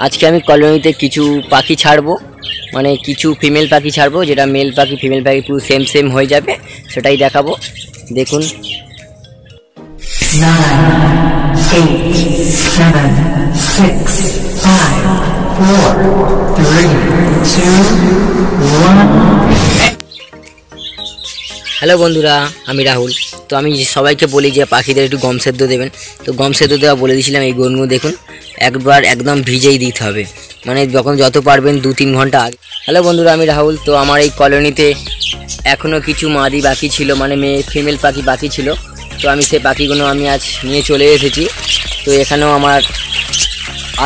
আজকে আমি কলোনিতে কিছু পাখি ছাড়বো, মানে কিছু ফিমেল পাখি ছাড়বো, যেটা মেল পাখি ফিমেল পাখি পুরো সেম সেম হয়ে যাবে, সেটাই দেখাবো। দেখুন 9, 8, 7, 6, 5, 4, 3, 2, 1. হ্যালো বন্ধুরা, আমি রাহুল। তো আমি সবাইকে বলি যে পাখিদের একটু গম সেদ্ধ দেবেন, তো গম সেদ্ধ দেওয়া বলে দিয়েছিলাম। এই গরুগুলো দেখুন একবার একদম ভিজেই দিতে হবে, মানে যত পারবেন 2-3 ঘন্টা আগে। হ্যালো বন্ধুরা, আমি রাহুল। তো আমার এই কলোনিতে এখনও কিছু মাদি বাকি ছিল, মানে মেয়ে ফিমেল পাখি বাকি ছিল। তো আমি সেই পাখিগুলো আমি আজ নিয়ে চলে এসেছি। তো এখানেও আমার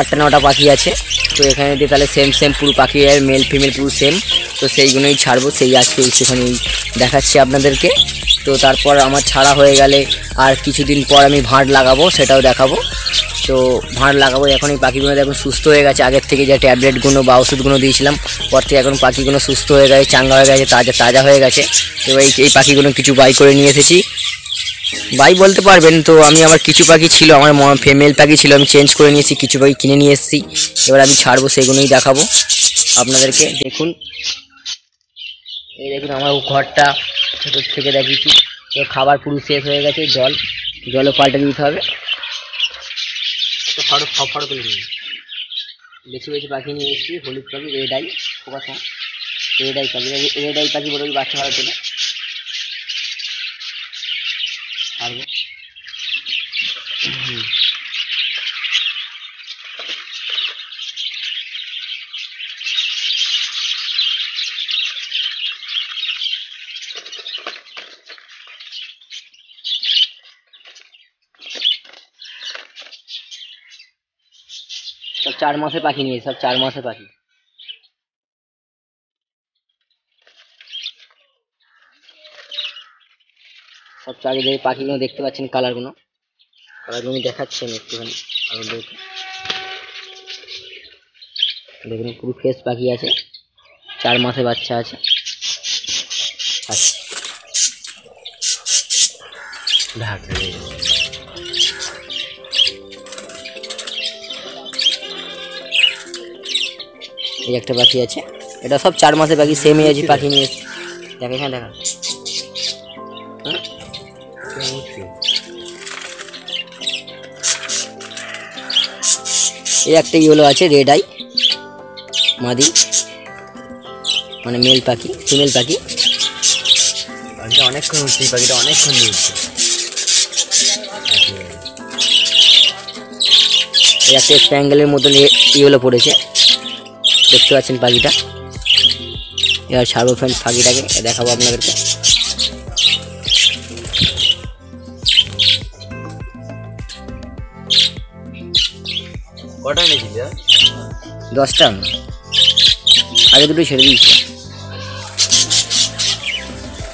8-9টা পাখি আছে। তো এখানে দিয়ে তাহলে সেম সেম পুরো পাখি মেল ফিমেল পুরো সেম। তো সেইগুলোই ছাড়বো, সেই আজকে একটুখানি দেখাচ্ছি আপনাদেরকে। তো তারপর আমার ছাড়া হয়ে গেলে আর কিছুদিন পর আমি ভাঁড় লাগাবো, সেটাও দেখাবো। তো ভাঁড় লাগাবো। এখন এই পাখিগুলো এখন সুস্থ হয়ে গেছে, আগের থেকে যে ট্যাবলেটগুলো বা ওষুধগুলো দিয়েছিলাম পর থেকে এখন পাখিগুলো সুস্থ হয়ে গেছে, চাঙ্গা হয়ে গেছে, তাজা হয়ে গেছে। তো এই পাখিগুলো কিছু বাই করে নিয়ে এসেছি, বাই বলতে পারবেন। তো আমি আমার কিছু পাখি ছিল, আমার ফিমেল পাখি ছিল, আমি চেঞ্জ করে নিয়েছি, কিছু পাখি কিনে নিয়ে এসেছি। এবার আমি ছাড়বো, সেগুলোই দেখাবো আপনাদেরকে। দেখুন এই দেখুন আমার ঘরটা ছোটোর থেকে দেখিয়েছি। তো খাবার পুরো শেষ হয়ে গেছে, জলও পাল্টে দিতে হবে। তো ফাড়ো তুলে নিন। বেশি পাখি নিয়ে এসেছি, হলুদ পাখি, red eye focus, red eye পাখি বলে বাচ্চা ভাড়া তোলে ছাড়বো। সব 4 মাসের পাখি নিয়ে, সব 4 মাসের পাখি। সব চারিদিকে পাখিগুলো দেখতে পাচ্ছেন, কালারগুলো দেখাচ্ছেন একটুখানি। দেখুন পুরো ফ্রেশ পাখি আছে, 4 মাসের বাচ্চা আছে। এই একটা পাখি আছে, এটা সব 4 মাসের পাখি, সেমই আছে পাখি নিয়ে। দেখে হ্যাঁ দেখা, এই একটা ইয়েলো আছে, রেড আই মাদি, মানে মেল পাখি ফিমেল পাখি। অনেকক্ষণ উঠছে, পাখিটা অনেকক্ষণ উঠছে। এই একটা স্প্যাঙ্গেলের মতন ইয়েলো পড়েছে, দেখতে পাচ্ছেন পাখিটা। এবার ছাড়বো ফ্রেন্ড পাখিটাকে, দেখাবো আপনাদেরকে। কটা এনেছিল? 10টা, আগে দুটো ছেড়ে দিয়েছি,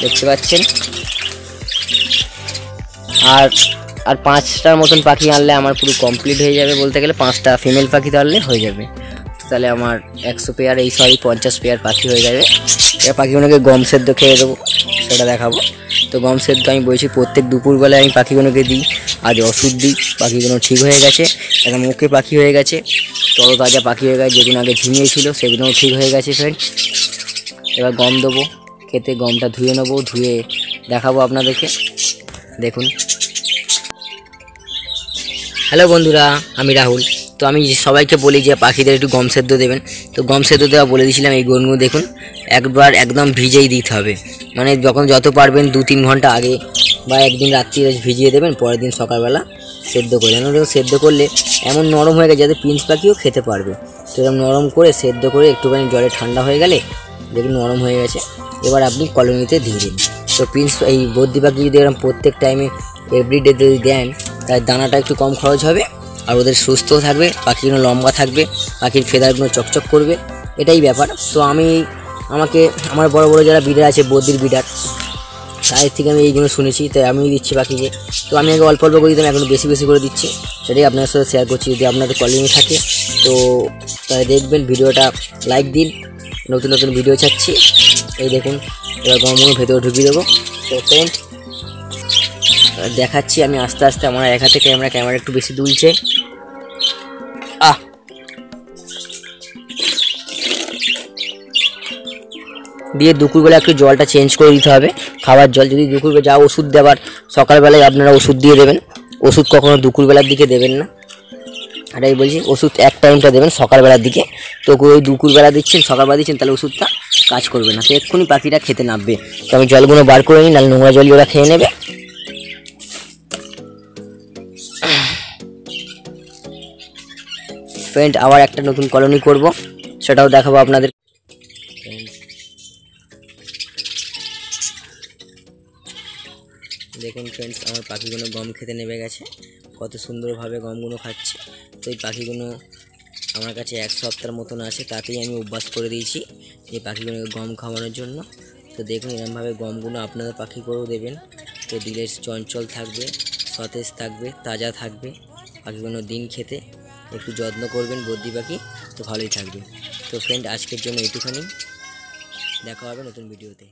দেখতে পাচ্ছেন। আর 5টার মতন পাখি আনলে আমার পুরো কমপ্লিট হয়ে যাবে, বলতে গেলে 5টা ফিমেল পাখি তো আনলে হয়ে যাবে। তাহলে আমার 100 পেয়ার, 50 পেয়ার পাখি হয়ে যাবে। এবার পাখিগুলোকে গম সেদ্ধ খেয়ে দেবো, সেটা দেখাবো। তো গম সেদ্ধ আমি বলছি প্রত্যেক দুপুরবেলায় আমি পাখিগুলোকে দিই। আজ ওষুধ দিই, পাখিগুলো ঠিক হয়ে গেছে, এখন মুখে পাখি হয়ে গেছে, তরতাজা পাখি হয়ে গেছে। যেগুলো আগে ঝিমিয়েছিল সেগুলোও ঠিক হয়ে গেছে ফ্রেন্ড। এবার গম দেবো খেতে, গমটা ধুয়ে নেবো, ধুয়ে দেখাবো আপনাদেরকে। দেখুন হ্যালো বন্ধুরা, আমি রাহুল। তো আমি সবাইকে বলি যে পাখিদের একটু গম সেদ্ধ দেবেন, তো গম সেদ্ধ দেওয়া বলে দিয়েছিলাম। এই গরুগুলো দেখুন একবার একদম ভিজেই দিতে হবে, মানে যত পারবেন 2-3 ঘন্টা আগে বা একদিন রাত্রি ভিজিয়ে দেবেন, পরের দিন সকালবেলা সেদ্ধ করে দেবেন। সেদ্ধ করলে এমন নরম হয়ে গেছে যাতে প্রিন্স পাখিও খেতে পারবে। তো এরকম নরম করে সেদ্ধ করে একটুখানি জলে ঠান্ডা হয়ে গেলে দেখুন নরম হয়ে গেছে। এবার আপনি কলোনিতে দিয়ে দিন। তো প্রিন্স এই বদ্রি পাখি যদি এরকম প্রত্যেক টাইমে এভরিডে যদি দেন, তাই দানাটা একটু কম খরচ হবে, আর ওদের সুস্থ থাকবে, পাখিগুলো লম্বা থাকবে, পাখির ফেদারগুলো চকচক করবে, এটাই ব্যাপার। তো আমার বড় বড় যারা বিডার আছে, বদ্রির বিডার, তাদের থেকে আমি এইগুলো শুনেছি, তাই আমিও দিচ্ছি পাখিকে। তো আমি আগে অল্প করে দিতাম, এখন বেশি করে দিচ্ছি, সেটাই আপনার সাথে শেয়ার করছি। যদি আপনাদের কলোনি থাকে তো তাই দেখবেন, ভিডিওটা লাইক দিন, নতুন ভিডিও চাচ্ছি। এই দেখুন এবার গমগুলো ভেতরে ঢুকিয়ে দেবো। তো ফ্রেন্ড দেখাচ্ছি আমি আস্তে আস্তে। আমার এক হাতে ক্যামেরা একটু বেশি দুলছে। দিয়ে দুপুরবেলা একটু জলটা চেঞ্জ করে দিতে হবে, খাবার জল। যদি দুপুরবেলা যা ওষুধ দেওয়ার সকালবেলায় আপনারা ওষুধ দিয়ে দেবেন, ওষুধ কখনো দুপুরবেলার দিকে দেবেন না। এটাই বলছি, ওষুধ এক টাইমটা দেবেন সকালবেলার দিকে। তো ওই দুপুরবেলা দিচ্ছেন, সকালবেলা দিচ্ছেন, তাহলে ওষুধটা কাজ করবে না, তো এক্ষুনি পাখিটা খেতে নামবে। তো আমি জলগুলো বার করে নিই, নাহলে নোংরা জলই ওরা খেয়ে নেবে। ফ্রেন্ড, আবার একটা নতুন কলোনি করব, সেটাও দেখাবো আপনাদের। দেখুন ফ্রেন্ডস, আমার পাখিগুলো গম খেতে নেমে গেছে, কত সুন্দরভাবে গমগুলো খাচ্ছে। তো এই পাখিগুলো আমার কাছে 1 সপ্তাহের মতন আছে, তাতেই আমি অভ্যাস করে দিয়েছি এই পাখিগুলোকে গম খাওয়ানোর জন্য। তো দেখুন এরকমভাবে গমগুলো আপনাদের পাখিগুলোও দেবেন, তো দিলে চঞ্চল থাকবে, সতেজ থাকবে, তাজা থাকবে। পাখিগুলো দিন খেতে একটু যত্ন করবেন বদ্রি পাখি, তো ভালোই থাকবে। তো ফ্রেন্ড, আজকের জন্য এইটুখানি, দেখা হবে নতুন ভিডিওতে।